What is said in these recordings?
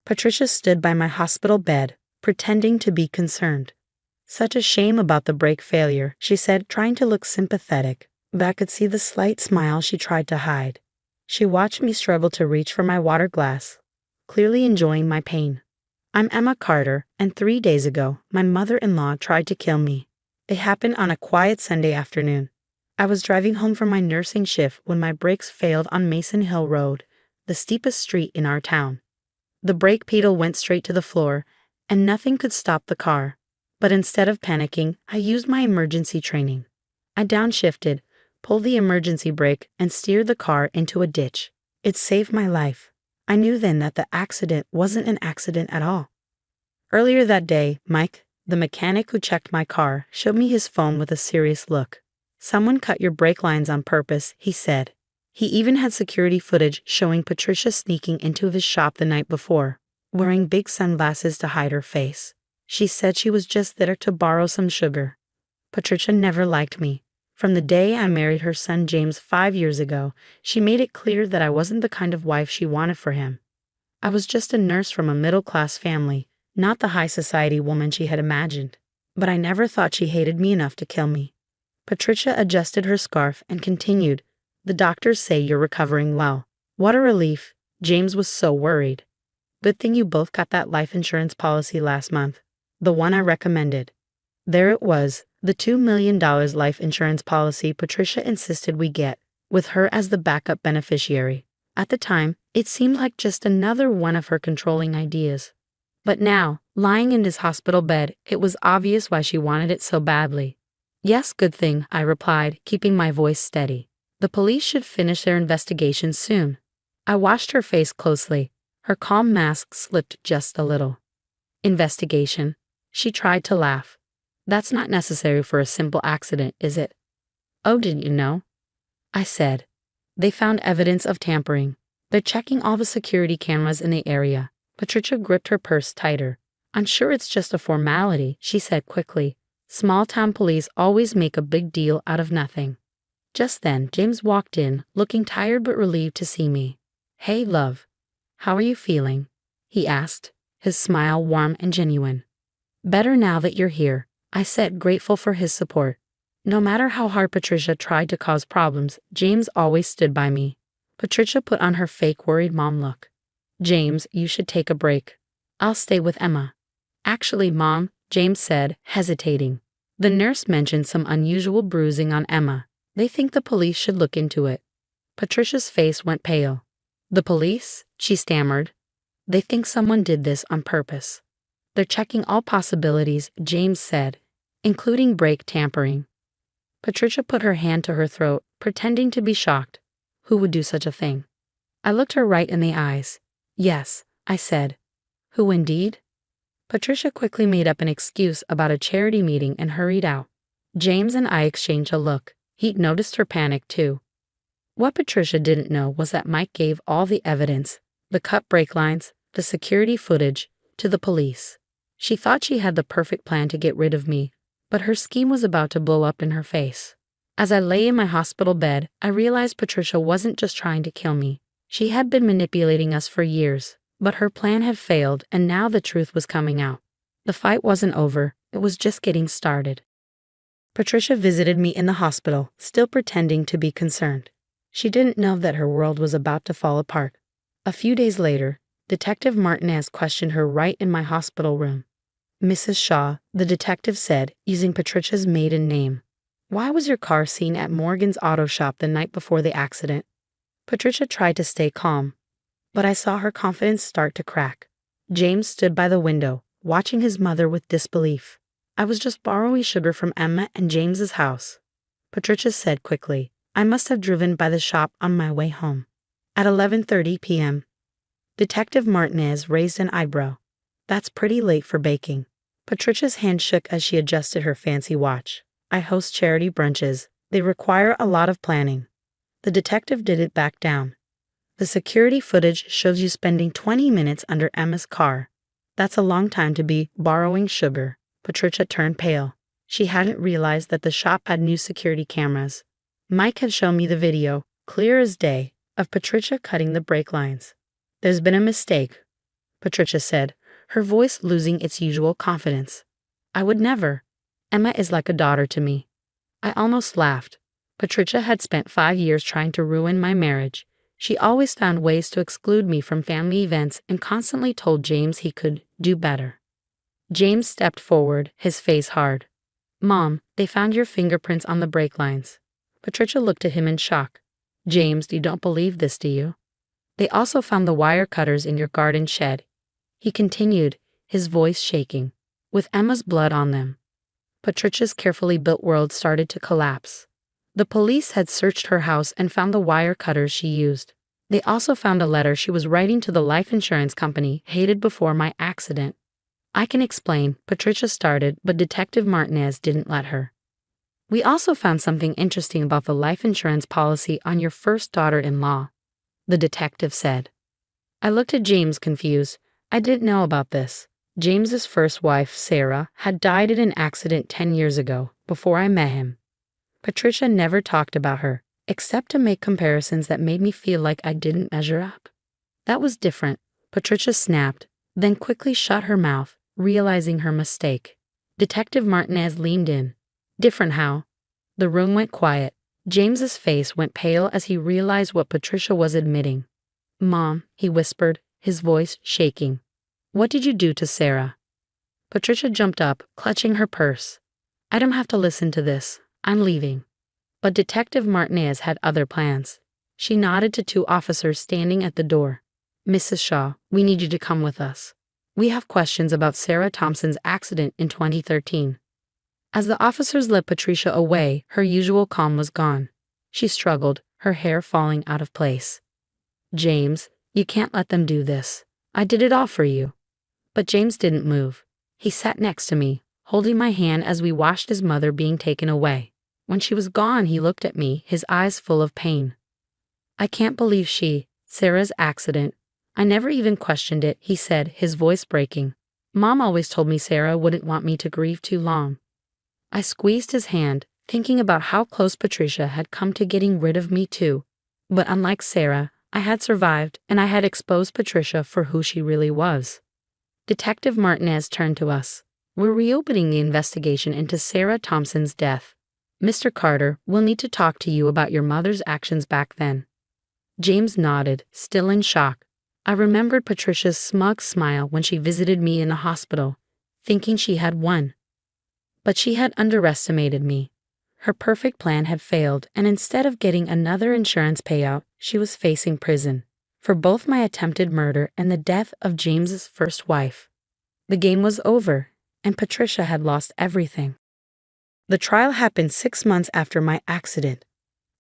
Patricia stood by my hospital bed, pretending to be concerned. "Such a shame about the brake failure," she said, trying to look sympathetic, but I could see the slight smile she tried to hide. She watched me struggle to reach for my water glass, clearly enjoying my pain. "I'm Emma Carter, and 3 days ago, my mother-in-law tried to kill me. It happened on a quiet Sunday afternoon. I was driving home from my nursing shift when my brakes failed on Mason Hill Road, the steepest street in our town. The brake pedal went straight to the floor, and nothing could stop the car. But instead of panicking, I used my emergency training. I downshifted, pulled the emergency brake, and steered the car into a ditch. It saved my life. I knew then that the accident wasn't an accident at all." Earlier that day, Mike, the mechanic who checked my car, showed me his phone with a serious look. "Someone cut your brake lines on purpose," he said. He even had security footage showing Patricia sneaking into his shop the night before, wearing big sunglasses to hide her face. She said she was just there to borrow some sugar. Patricia never liked me. From the day I married her son James 5 years ago, she made it clear that I wasn't the kind of wife she wanted for him. I was just a nurse from a middle-class family, not the high society woman she had imagined. But I never thought she hated me enough to kill me. Patricia adjusted her scarf and continued, "The doctors say you're recovering well." What a relief. James was so worried. "Good thing you both got that life insurance policy last month. The one I recommended." There it was, the $2 million life insurance policy Patricia insisted we get, with her as the backup beneficiary. At the time, it seemed like just another one of her controlling ideas. But now, lying in his hospital bed, it was obvious why she wanted it so badly. "Yes, good thing," I replied, keeping my voice steady. "The police should finish their investigation soon." I watched her face closely. Her calm mask slipped just a little. "Investigation?" She tried to laugh. "That's not necessary for a simple accident, is it?" "Oh, didn't you know?" I said. "They found evidence of tampering. They're checking all the security cameras in the area." Patricia gripped her purse tighter. "I'm sure it's just a formality," she said quickly. "Small-town police always make a big deal out of nothing." Just then, James walked in, looking tired but relieved to see me. "Hey, love. How are you feeling?" he asked, his smile warm and genuine. "Better now that you're here," I said, grateful for his support. No matter how hard Patricia tried to cause problems, James always stood by me. Patricia put on her fake worried mom look. "James, you should take a break. I'll stay with Emma." "Actually, Mom," James said, hesitating. "The nurse mentioned some unusual bruising on Emma. They think the police should look into it." Patricia's face went pale. "The police?" she stammered. "They think someone did this on purpose. They're checking all possibilities," James said, "including brake tampering." Patricia put her hand to her throat, pretending to be shocked. Who would do such a thing? I looked her right in the eyes. "Yes," I said. "Who indeed?" Patricia quickly made up an excuse about a charity meeting and hurried out. James and I exchanged a look. He'd noticed her panic too. What Patricia didn't know was that Mike gave all the evidence, the cut brake lines, the security footage, to the police. She thought she had the perfect plan to get rid of me, but her scheme was about to blow up in her face. As I lay in my hospital bed, I realized Patricia wasn't just trying to kill me. She had been manipulating us for years, but her plan had failed, and now the truth was coming out. The fight wasn't over, it was just getting started. Patricia visited me in the hospital, still pretending to be concerned. She didn't know that her world was about to fall apart. A few days later, Detective Martinez questioned her right in my hospital room. "Mrs. Shaw," the detective said, using Patricia's maiden name, "why was your car seen at Morgan's auto shop the night before the accident?" Patricia tried to stay calm, but I saw her confidence start to crack. James stood by the window, watching his mother with disbelief. "I was just borrowing sugar from Emma and James's house," Patricia said quickly. "I must have driven by the shop on my way home." At 11:30 p.m., Detective Martinez raised an eyebrow. "That's pretty late for baking." Patricia's hand shook as she adjusted her fancy watch. "I host charity brunches. They require a lot of planning." The detective didn't back down. "The security footage shows you spending 20 minutes under Emma's car. That's a long time to be borrowing sugar." Patricia turned pale. She hadn't realized that the shop had new security cameras. Mike had shown me the video, clear as day, of Patricia cutting the brake lines. "There's been a mistake." Patricia said, her voice losing its usual confidence. I would never. Emma is like a daughter to me. I almost laughed. Patricia had spent 5 years trying to ruin my marriage. She always found ways to exclude me from family events and constantly told James he could do better. James stepped forward, his face hard. Mom, they found your fingerprints on the brake lines. Patricia looked at him in shock. James, you don't believe this, do you? They also found the wire cutters in your garden shed. He continued, his voice shaking, with Emma's blood on them. Patricia's carefully built world started to collapse. The police had searched her house and found the wire cutters she used. They also found a letter she was writing to the life insurance company hated before my accident. I can explain, Patricia started, but Detective Martinez didn't let her. We also found something interesting about the life insurance policy on your first daughter-in-law, the detective said. I looked at James confused. I didn't know about this. James's first wife, Sarah, had died in an accident 10 years ago, before I met him. Patricia never talked about her, except to make comparisons that made me feel like I didn't measure up. That was different, Patricia snapped, then quickly shut her mouth, realizing her mistake. Detective Martinez leaned in. Different how? The room went quiet. James's face went pale as he realized what Patricia was admitting. Mom, he whispered, his voice shaking. What did you do to Sarah? Patricia jumped up, clutching her purse. I don't have to listen to this. I'm leaving. But Detective Martinez had other plans. She nodded to 2 officers standing at the door. Mrs. Shaw, we need you to come with us. We have questions about Sarah Thompson's accident in 2013. As the officers led Patricia away, her usual calm was gone. She struggled, her hair falling out of place. James, you can't let them do this. I did it all for you. But James didn't move. He sat next to me, holding my hand as we watched his mother being taken away. When she was gone, he looked at me, his eyes full of pain. I can't believe Sarah's accident. I never even questioned it, he said, his voice breaking. Mom always told me Sarah wouldn't want me to grieve too long. I squeezed his hand, thinking about how close Patricia had come to getting rid of me too. But unlike Sarah, I had survived, and I had exposed Patricia for who she really was. Detective Martinez turned to us. We're reopening the investigation into Sarah Thompson's death. Mr. Carter, we'll need to talk to you about your mother's actions back then. James nodded, still in shock. I remembered Patricia's smug smile when she visited me in the hospital, thinking she had won. But she had underestimated me. Her perfect plan had failed, and instead of getting another insurance payout, she was facing prison for both my attempted murder and the death of James's first wife. The game was over, and Patricia had lost everything. The trial happened 6 months after my accident.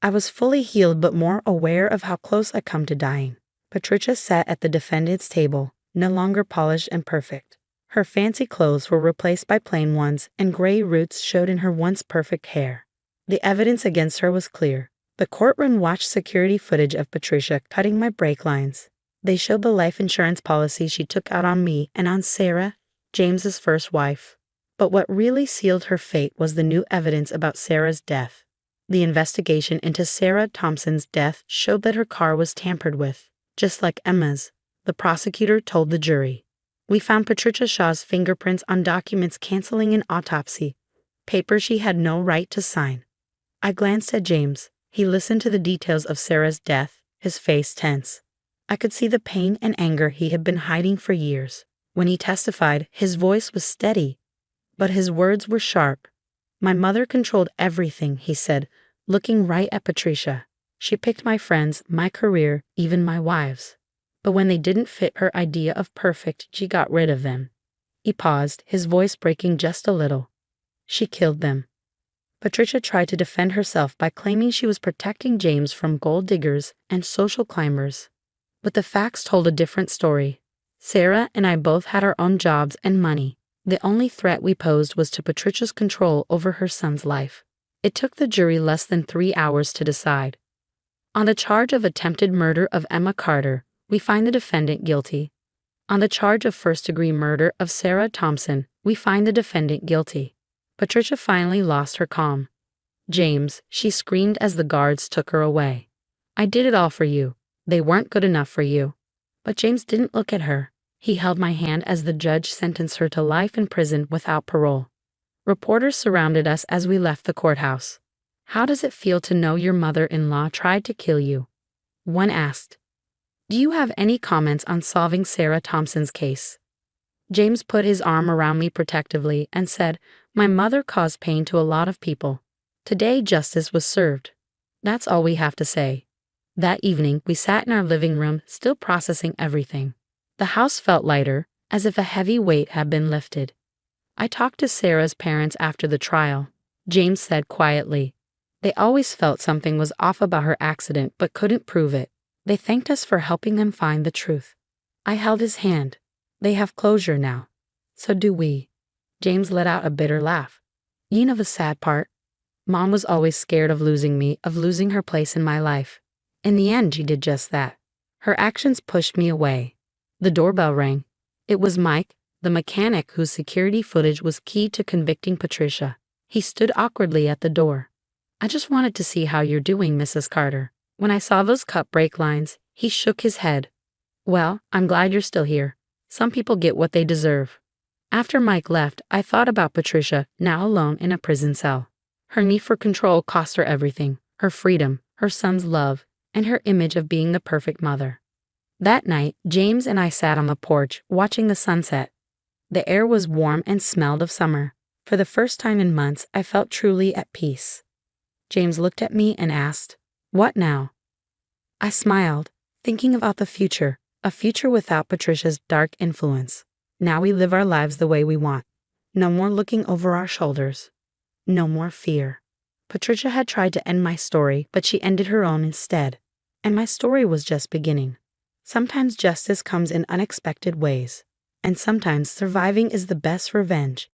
I was fully healed but more aware of how close I'd come to dying. Patricia sat at the defendant's table, no longer polished and perfect. Her fancy clothes were replaced by plain ones, and gray roots showed in her once perfect hair. The evidence against her was clear. The courtroom watched security footage of Patricia cutting my brake lines. They showed the life insurance policy she took out on me and on Sarah, James's first wife. But what really sealed her fate was the new evidence about Sarah's death. The investigation into Sarah Thompson's death showed that her car was tampered with, just like Emma's, the prosecutor told the jury. We found Patricia Shaw's fingerprints on documents canceling an autopsy, papers she had no right to sign. I glanced at James. He listened to the details of Sarah's death, his face tense. I could see the pain and anger he had been hiding for years. When he testified, his voice was steady, but his words were sharp. My mother controlled everything, he said, looking right at Patricia. She picked my friends, my career, even my wives. But when they didn't fit her idea of perfect, she got rid of them. He paused, his voice breaking just a little. She killed them. Patricia tried to defend herself by claiming she was protecting James from gold diggers and social climbers. But the facts told a different story. Sarah and I both had our own jobs and money. The only threat we posed was to Patricia's control over her son's life. It took the jury less than 3 hours to decide. On the charge of attempted murder of Emma Carter, we find the defendant guilty. On the charge of first-degree murder of Sarah Thompson, we find the defendant guilty. Patricia finally lost her calm. James, she screamed as the guards took her away. I did it all for you. They weren't good enough for you. But James didn't look at her. He held my hand as the judge sentenced her to life in prison without parole. Reporters surrounded us as we left the courthouse. How does it feel to know your mother-in-law tried to kill you? One asked. Do you have any comments on solving Sarah Thompson's case? James put his arm around me protectively and said, my mother caused pain to a lot of people. Today justice was served. That's all we have to say. That evening, we sat in our living room, still processing everything. The house felt lighter, as if a heavy weight had been lifted. I talked to Sarah's parents after the trial. James said quietly. They always felt something was off about her accident but couldn't prove it. They thanked us for helping them find the truth. I held his hand. They have closure now. So do we. James let out a bitter laugh. You know the sad part? Mom was always scared of losing me, of losing her place in my life. In the end, she did just that. Her actions pushed me away. The doorbell rang. It was Mike, the mechanic whose security footage was key to convicting Patricia. He stood awkwardly at the door. I just wanted to see how you're doing, Mrs. Carter. When I saw those cut brake lines, he shook his head. Well, I'm glad you're still here. Some people get what they deserve. After Mike left, I thought about Patricia, now alone in a prison cell. Her need for control cost her everything, her freedom, her son's love, and her image of being the perfect mother. That night, James and I sat on the porch, watching the sunset. The air was warm and smelled of summer. For the first time in months, I felt truly at peace. James looked at me and asked, what now? I smiled, thinking about the future, a future without Patricia's dark influence. Now we live our lives the way we want. No more looking over our shoulders. No more fear. Patricia had tried to end my story, but she ended her own instead. And my story was just beginning. Sometimes justice comes in unexpected ways. And sometimes surviving is the best revenge.